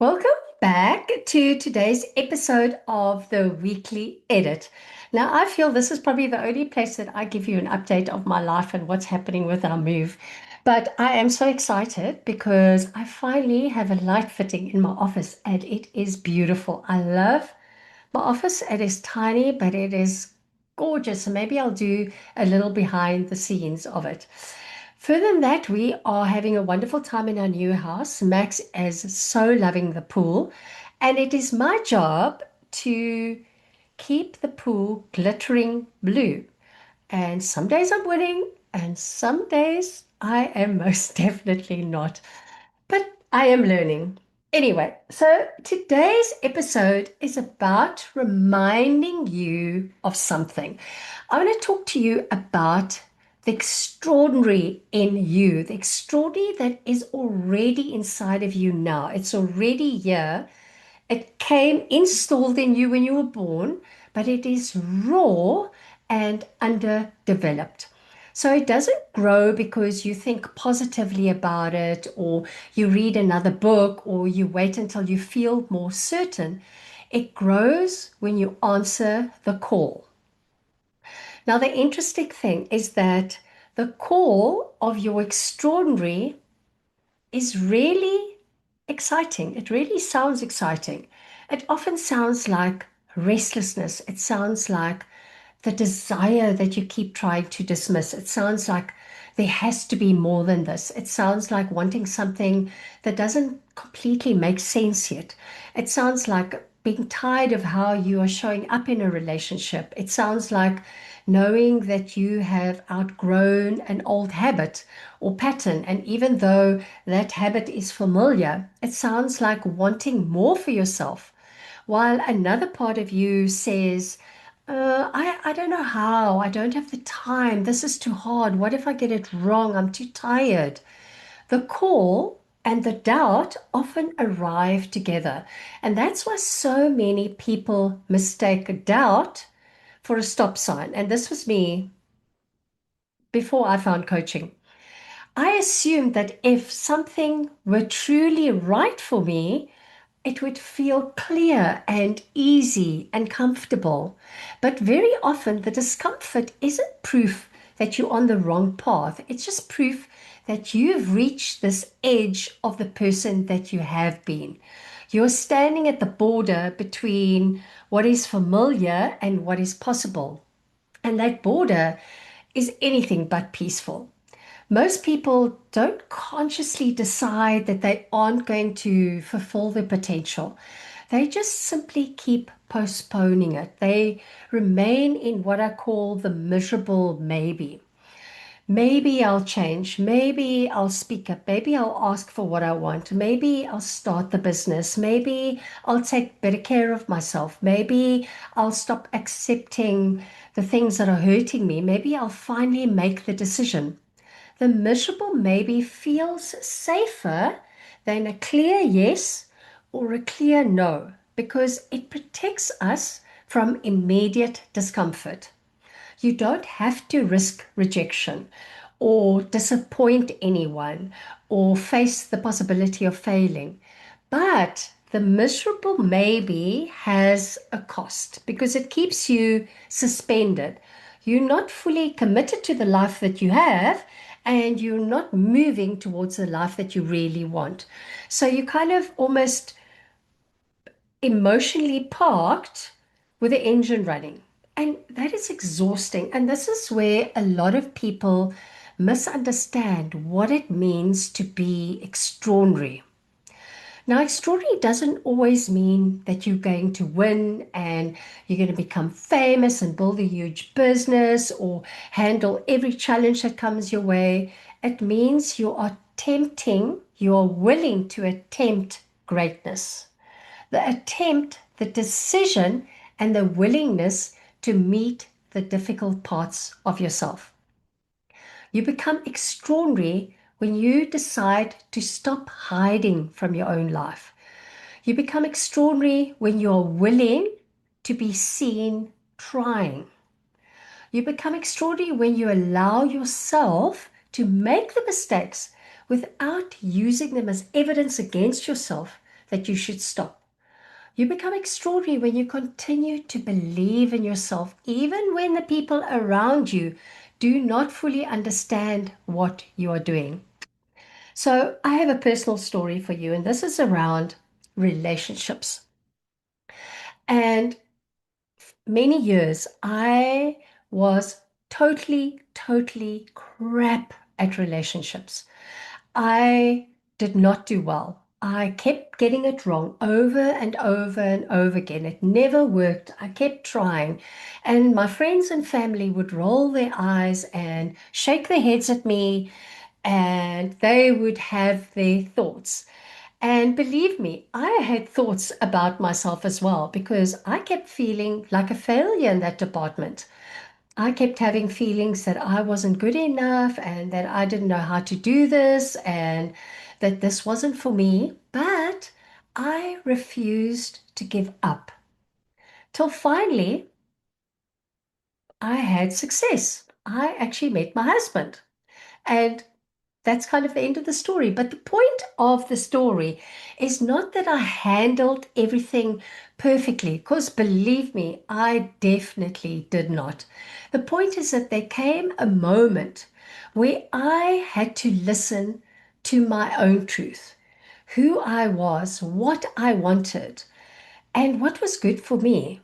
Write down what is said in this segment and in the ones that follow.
Welcome back to today's episode of the Weekly Edit. Now, I feel this is probably the only place that I give you an update of my life and what's happening with our move. But I am so excited because I finally have a light fitting in my office and it is beautiful. I love my office. It is tiny, but it is gorgeous. So maybe I'll do a little behind the scenes of it. Further than that, we are having a wonderful time in our new house. Max is so loving the pool, and it is my job to keep the pool glittering blue. And some days I'm winning, and some days I am most definitely not. But I am learning. Anyway, so today's episode is about reminding you of something. I want to talk to you about the extraordinary in you, the extraordinary that is already inside of you now. It's already here. It came installed in you when you were born, but it is raw and underdeveloped. So it doesn't grow because you think positively about it, or you read another book, or you wait until you feel more certain. It grows when you answer the call. Now, the interesting thing is that the call of your extraordinary is really exciting. It really sounds exciting. It often sounds like restlessness. It sounds like the desire that you keep trying to dismiss. It sounds like there has to be more than this. It sounds like wanting something that doesn't completely make sense yet. It sounds like being tired of how you are showing up in a relationship. It sounds like knowing that you have outgrown an old habit or pattern. And even though that habit is familiar, it sounds like wanting more for yourself. While another part of you says, I don't know how. I don't have the time. This is too hard. What if I get it wrong? I'm too tired. The call and the doubt often arrive together. And that's why so many people mistake doubt for a stop sign. And this was me before I found coaching. I assumed that if something were truly right for me, it would feel clear and easy and comfortable. But very often, the discomfort isn't proof that you're on the wrong path. It's just proof that you've reached this edge of the person that you have been. You're standing at the border between what is familiar and what is possible. And that border is anything but peaceful. Most people don't consciously decide that they aren't going to fulfill their potential. They just simply keep postponing it. They remain in what I call the miserable maybe. Maybe I'll change. Maybe I'll speak up. Maybe I'll ask for what I want. Maybe I'll start the business. Maybe I'll take better care of myself. Maybe I'll stop accepting the things that are hurting me. Maybe I'll finally make the decision. The miserable maybe feels safer than a clear yes or a clear no because it protects us from immediate discomfort. You don't have to risk rejection or disappoint anyone or face the possibility of failing. But the miserable maybe has a cost because it keeps you suspended. You're not fully committed to the life that you have, and you're not moving towards the life that you really want. So you kind of almost emotionally parked with the engine running. And that is exhausting. And this is where a lot of people misunderstand what it means to be extraordinary. Now, extraordinary doesn't always mean that you're going to win and you're going to become famous and build a huge business or handle every challenge that comes your way. It means you are willing to attempt greatness. The attempt, the decision, and the willingness to meet the difficult parts of yourself. You become extraordinary when you decide to stop hiding from your own life. You become extraordinary when you're willing to be seen trying. You become extraordinary when you allow yourself to make the mistakes without using them as evidence against yourself that you should stop. You become extraordinary when you continue to believe in yourself, even when the people around you do not fully understand what you are doing. So, I have a personal story for you, and this is around relationships. And many years, I was totally crap at relationships. I did not do well. I kept getting it wrong over and over and over again. It never worked. I kept trying. And my friends and family would roll their eyes and shake their heads at me, and they would have their thoughts. And believe me, I had thoughts about myself as well because I kept feeling like a failure in that department. I kept having feelings that I wasn't good enough and that I didn't know how to do this and that this wasn't for me. But I refused to give up till finally I had success. I actually met my husband. And that's kind of the end of the story. But the point of the story is not that I handled everything perfectly, because believe me, I definitely did not. The point is that there came a moment where I had to listen to my own truth, who I was, what I wanted, and what was good for me.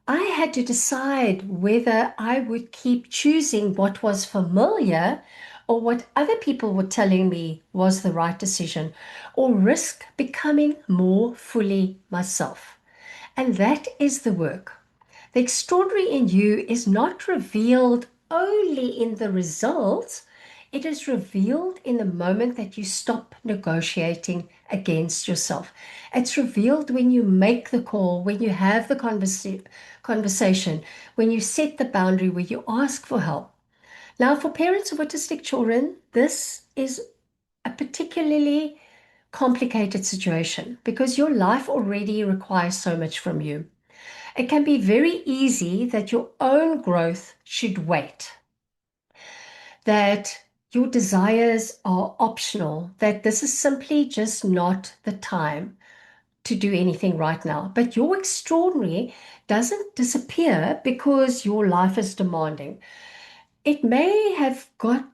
I had to decide whether I would keep choosing what was familiar or what other people were telling me was the right decision, or risk becoming more fully myself. And that is the work. The extraordinary in you is not revealed only in the results, it is revealed in the moment that you stop negotiating against yourself. It's revealed when you make the call, when you have the conversation, when you set the boundary, when you ask for help. Now, for parents of autistic children, this is a particularly complicated situation because your life already requires so much from you. It can be very easy that your own growth should wait, that your desires are optional, that this is simply just not the time to do anything right now. But your extraordinary doesn't disappear because your life is demanding. It may have got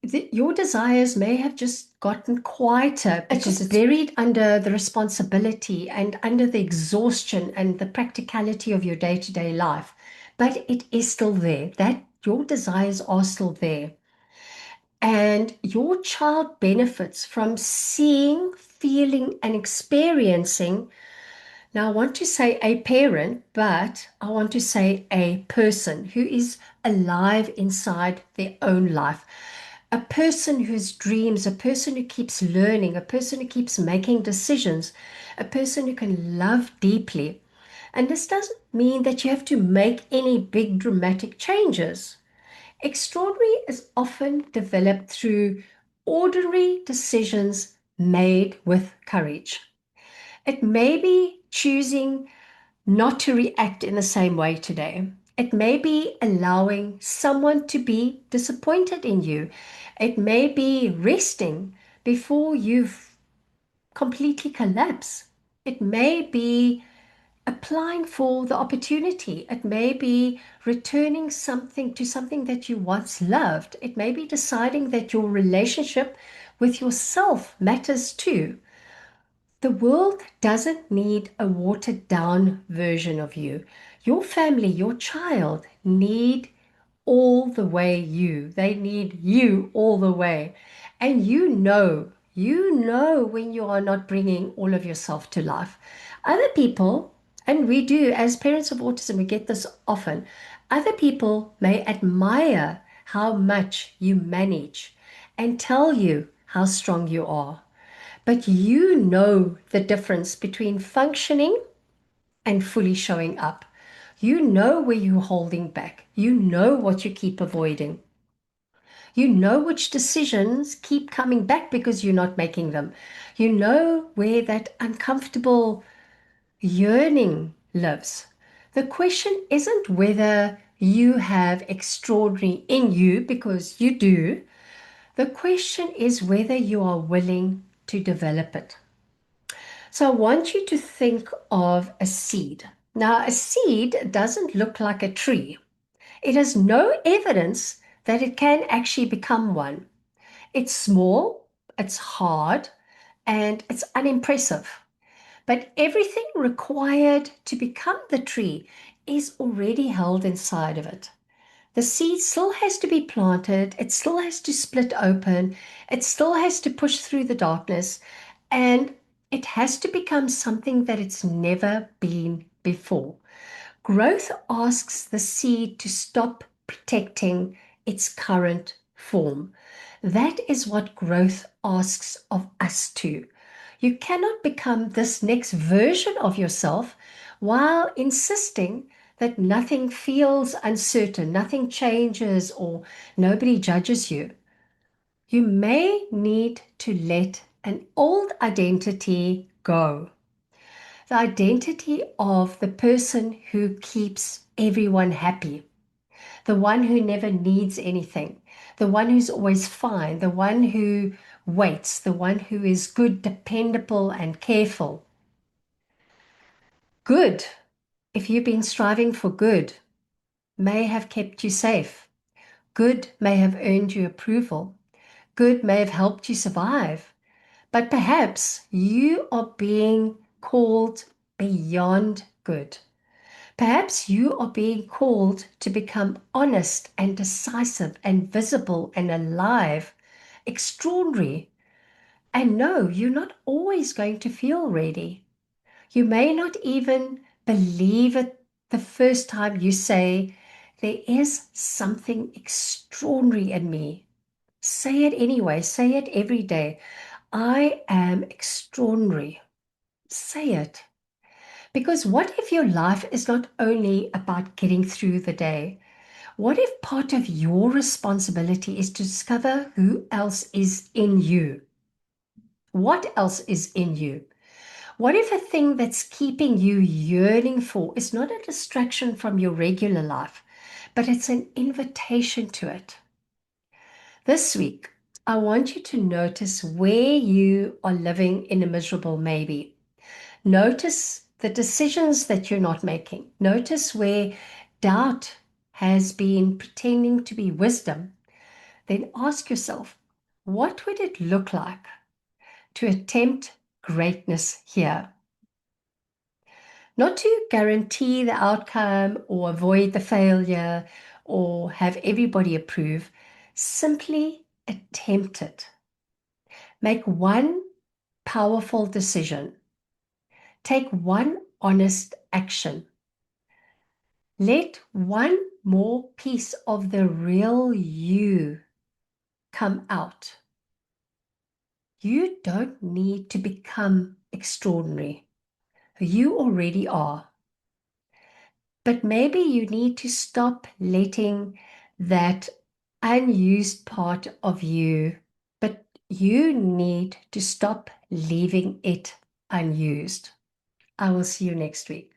your desires may have just gotten quieter because it's buried under the responsibility and under the exhaustion and the practicality of your day-to-day life. But it is still there. That your desires are still there. And your child benefits from seeing, feeling, and experiencing. Now, I want to say a parent, but I want to say a person who is alive inside their own life. A person who has dreams, a person who keeps learning, a person who keeps making decisions, a person who can love deeply. And this doesn't mean that you have to make any big dramatic changes. Extraordinary is often developed through ordinary decisions made with courage. It may be choosing not to react in the same way today. It may be allowing someone to be disappointed in you. It may be resting before you've completely collapsed. It may be applying for the opportunity. It may be returning something to something that you once loved. It may be deciding that your relationship with yourself matters too. The world doesn't need a watered down version of you. Your family, your child need all the way you. They need you all the way. And you know when you are not bringing all of yourself to life. Other people, and we do as parents of autism, we get this often. Other people may admire how much you manage and tell you how strong you are. But you know the difference between functioning and fully showing up. You know where you're holding back. You know what you keep avoiding. You know which decisions keep coming back because you're not making them. You know where that uncomfortable yearning lives. The question isn't whether you have extraordinary in you, because you do. The question is whether you are willing to develop it. So I want you to think of a seed. Now, a seed doesn't look like a tree. It has no evidence that it can actually become one. It's small, it's hard, and it's unimpressive. But everything required to become the tree is already held inside of it. The seed still has to be planted, it still has to split open, it still has to push through the darkness, and it has to become something that it's never been before. Growth asks the seed to stop protecting its current form. That is what growth asks of us too. You cannot become this next version of yourself while insisting that nothing feels uncertain, nothing changes, or nobody judges you. You may need to let an old identity go. The identity of the person who keeps everyone happy, the one who never needs anything, the one who's always fine, the one who waits, the one who is good, dependable, and careful. Good, if you've been striving for good, may have kept you safe. Good may have earned you approval. Good may have helped you survive. But perhaps you are being called beyond good. Perhaps you are being called to become honest and decisive and visible and alive, extraordinary. And no, you're not always going to feel ready. You may not even believe it the first time you say, there is something extraordinary in me. Say it anyway, say it every day. I am extraordinary. Say it. Because what if your life is not only about getting through the day? What if part of your responsibility is to discover who else is in you? What else is in you? What if a thing that's keeping you yearning for is not a distraction from your regular life, but it's an invitation to it? This week, I want you to notice where you are living in a miserable maybe. Notice the decisions that you're not making. Notice where doubt has been pretending to be wisdom. Then ask yourself, what would it look like to attempt greatness here? Not to guarantee the outcome or avoid the failure or have everybody approve, simply attempt it. Make one powerful decision. Take one honest action. Let one more piece of the real you come out. You don't need to become extraordinary. You already are. But maybe you need to stop letting that unused part of you, but you need to stop leaving it unused. I will see you next week.